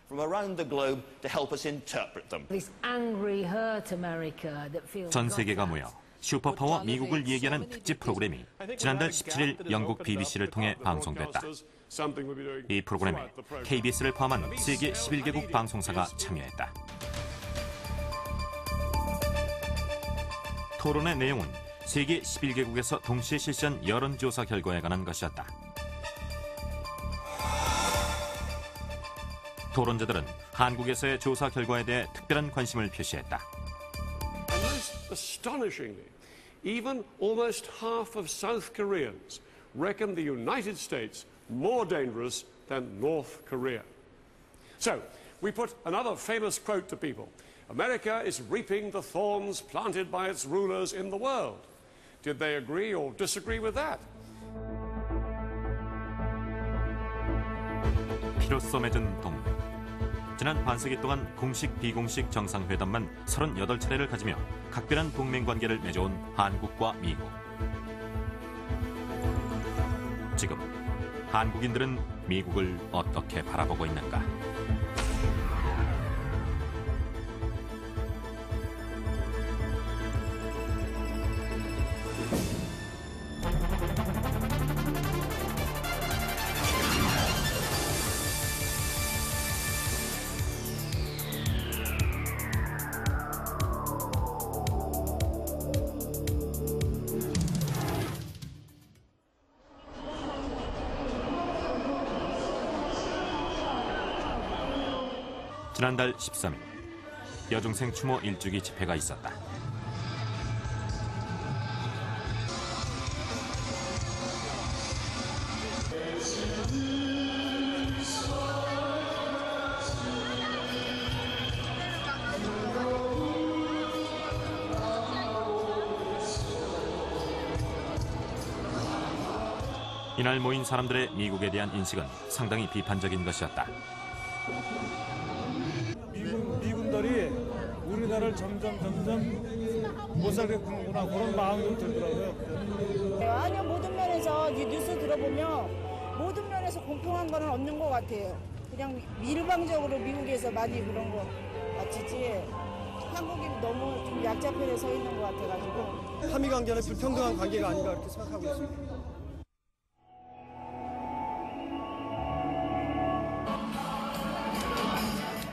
from around the globe to help us interpret them. This angry hurt America that feels 전 세계가 모여 슈퍼파워 미국을 얘기하는 특집 프로그램이 지난달 17일 영국 BBC를 통해 방송됐다. 이 프로그램에 KBS를 포함한 세계 11개국 방송사가 참여했다. 토론의 내용은 세계 11개국에서 동시에 실시한 여론조사 결과에 관한 것이었다. 토론자들은 한국에서의 조사 결과에 대해 특별한 관심을 표시했다. And most astonishingly, even almost half of South Koreans reckon the United States more dangerous than North Korea. So, we put another famous quote to people. America is reaping the thorns planted by its rulers in the world. Did they agree or disagree with that? 피로써 맺은 동맹. 지난 반세기 동안 공식 비공식 정상회담만 38차례를 가지며 각별한 동맹 관계를 맺어온 한국과 미국. 지금 한국인들은 미국을 어떻게 바라보고 있는가? 지난달 13일, 여중생 추모 일주기 집회가 있었다. 이날 모인 사람들의 미국에 대한 인식은 상당히 비판적인 것이었다. 미군들이 우리나라를 점점 못 살게 구는구나 그런 마음이 좀 들더라고요. 아니요, 모든 면에서 뉴스 들어보면 모든 면에서 공평한 건 없는 것 같아요. 그냥 일방적으로 미국에서 많이 그런 거 같이지 한국이 너무 좀 약자 편에 서 있는 것 같아가지고. 한미 관계는 불평등한 관계가 아닌가 이렇게 생각하고 있습니다.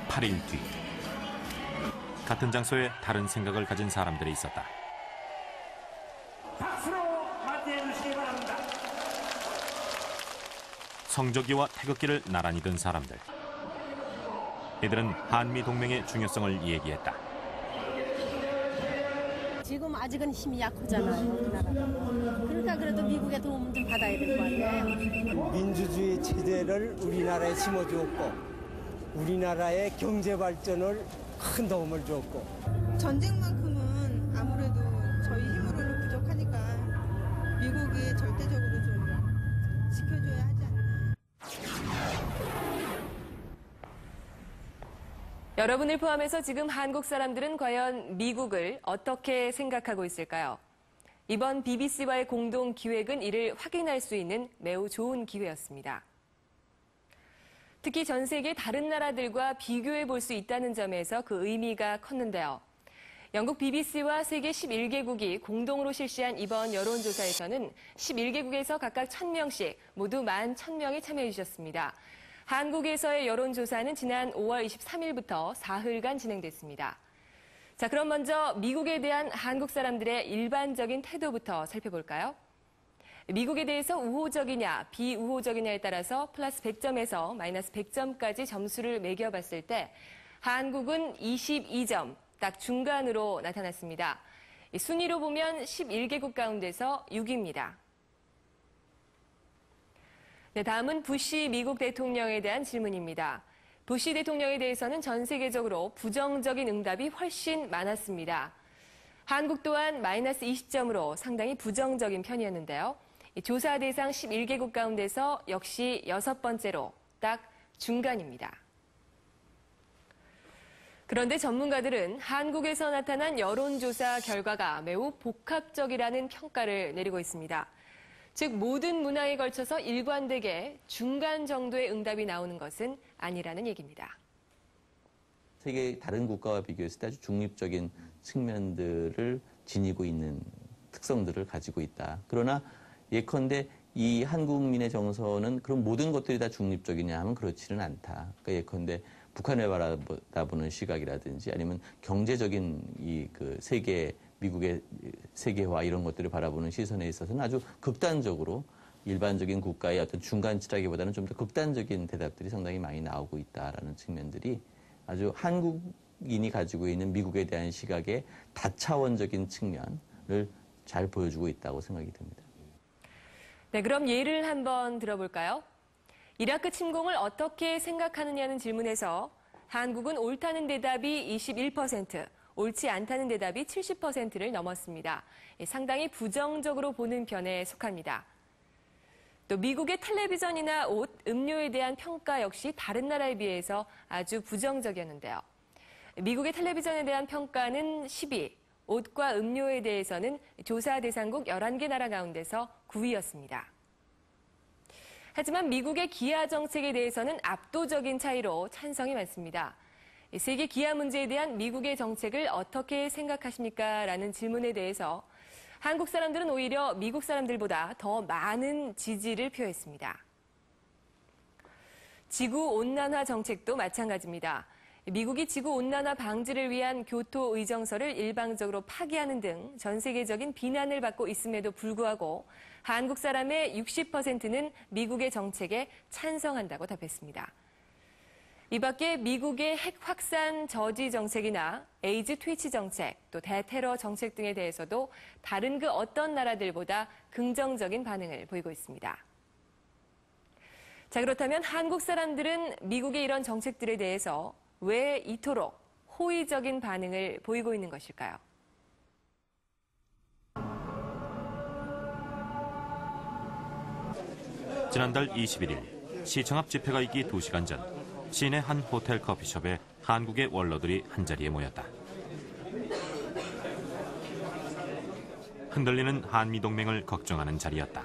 (8일) 뒤 같은 장소에 다른 생각을 가진 사람들이 있었다. 박수로 맞이해 주시기 바랍니다. 성조기와 태극기를 나란히 든 사람들. 이들은 한미 동맹의 중요성을 얘기했다. 지금 아직은 힘이 약하잖아요, 우리나라. 그러니까 그래도 미국의 도움 좀 받아야 될 거 아니에요. 민주주의 체제를 우리나라에 심어주었고 우리나라의 경제 발전을 큰 도움을 줬고. 전쟁만큼은 아무래도 저희 힘으로는 부족하니까 미국이 절대적으로 좀 지켜줘야 하지 않나. 여러분을 포함해서 지금 한국 사람들은 과연 미국을 어떻게 생각하고 있을까요? 이번 BBC와의 공동 기획은 이를 확인할 수 있는 매우 좋은 기회였습니다. 특히 전 세계 다른 나라들과 비교해 볼 수 있다는 점에서 그 의미가 컸는데요. 영국 BBC와 세계 11개국이 공동으로 실시한 이번 여론조사에서는 11개국에서 각각 1,000명씩 모두 11,000명이 참여해 주셨습니다. 한국에서의 여론조사는 지난 5월 23일부터 사흘간 진행됐습니다. 자, 그럼 먼저 미국에 대한 한국 사람들의 일반적인 태도부터 살펴볼까요? 미국에 대해서 우호적이냐, 비우호적이냐에 따라서 플러스 100점에서 마이너스 100점까지 점수를 매겨봤을 때 한국은 22점, 딱 중간으로 나타났습니다. 순위로 보면 11개국 가운데서 6위입니다. 네, 다음은 부시 미국 대통령에 대한 질문입니다. 부시 대통령에 대해서는 전 세계적으로 부정적인 응답이 훨씬 많았습니다. 한국 또한 마이너스 20점으로 상당히 부정적인 편이었는데요. 조사 대상 11개국 가운데서 역시 6번째로 딱 중간입니다. 그런데 전문가들은 한국에서 나타난 여론조사 결과가 매우 복합적이라는 평가를 내리고 있습니다. 즉 모든 문항에 걸쳐서 일관되게 중간 정도의 응답이 나오는 것은 아니라는 얘기입니다. 세계 다른 국가와 비교했을 때 아주 중립적인 측면들을 지니고 있는 특성들을 가지고 있다. 그러나 예컨대 이 한국민의 정서는 그런 모든 것들이 다 중립적이냐 하면 그렇지는 않다. 그러니까 예컨대 북한을 바라보는 시각이라든지 아니면 경제적인 이 그 세계, 미국의 세계화 이런 것들을 바라보는 시선에 있어서는 아주 극단적으로 일반적인 국가의 어떤 중간치라기보다는 좀 더 극단적인 대답들이 상당히 많이 나오고 있다라는 측면들이 아주 한국인이 가지고 있는 미국에 대한 시각의 다차원적인 측면을 잘 보여주고 있다고 생각이 듭니다. 네, 그럼 예를 한번 들어볼까요? 이라크 침공을 어떻게 생각하느냐는 질문에서 한국은 옳다는 대답이 21%, 옳지 않다는 대답이 70%를 넘었습니다. 상당히 부정적으로 보는 편에 속합니다. 또 미국의 텔레비전이나 옷, 음료에 대한 평가 역시 다른 나라에 비해서 아주 부정적이었는데요. 미국의 텔레비전에 대한 평가는 10위, 옷과 음료에 대해서는 조사 대상국 11개 나라 가운데서 9위였습니다. 하지만 미국의 기아 정책에 대해서는 압도적인 차이로 찬성이 많습니다. 세계 기아 문제에 대한 미국의 정책을 어떻게 생각하십니까? 라는 질문에 대해서 한국 사람들은 오히려 미국 사람들보다 더 많은 지지를 표했습니다. 지구온난화 정책도 마찬가지입니다. 미국이 지구온난화 방지를 위한 교토 의정서를 일방적으로 파기하는 등 전 세계적인 비난을 받고 있음에도 불구하고 한국 사람의 60%는 미국의 정책에 찬성한다고 답했습니다. 이 밖에 미국의 핵 확산 저지 정책이나 에이즈 퇴치 정책, 또 대테러 정책 등에 대해서도 다른 그 어떤 나라들보다 긍정적인 반응을 보이고 있습니다. 자, 그렇다면 한국 사람들은 미국의 이런 정책들에 대해서 왜 이토록 호의적인 반응을 보이고 있는 것일까요? 지난달 21일 시청 앞 집회가 있기 2시간 전 시내 한 호텔 커피숍에 한국의 원로들이 한자리에 모였다. 흔들리는 한미동맹을 걱정하는 자리였다.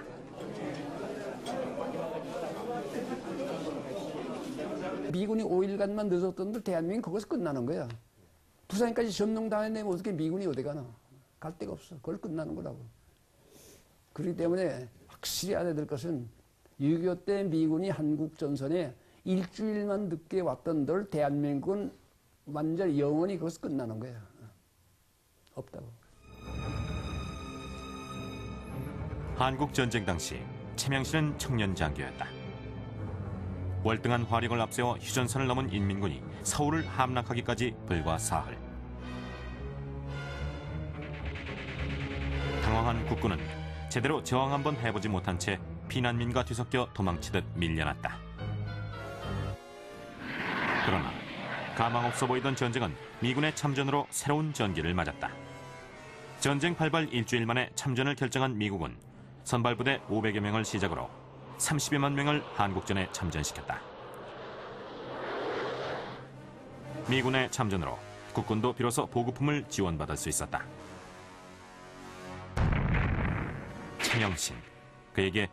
미군이 5일간만 늦었던데 대한민국이 거기서 끝나는 거야. 부산까지 점령당했는데 어떻게 미군이 어디 가나. 갈 데가 없어. 그걸 끝나는 거라고. 그렇기 때문에 확실히 알아야 될 것은 6.25 때 미군이 한국 전선에 일주일만 늦게 왔던들 대한민국은 완전히 영원히 거기서 끝나는 거야. 없다고. 한국 전쟁 당시 최명실은 청년 장교였다. 월등한 화력을 앞세워 휴전선을 넘은 인민군이 서울을 함락하기까지 불과 사흘. 당황한 국군은 제대로 저항 한번 해보지 못한 채 피난민과 뒤섞여 도망치듯 밀려났다. 그러나 가망없어 보이던 전쟁은 미군의 참전으로 새로운 전기를 맞았다. 전쟁 발발 일주일 만에 참전을 결정한 미국은 선발부대 500여 명을 시작으로 30여만 명을 한국전에 참전시켰다. 미군의 참전으로 국군도 비로소 보급품을 지원받을 수 있었다. 최명신, 그에게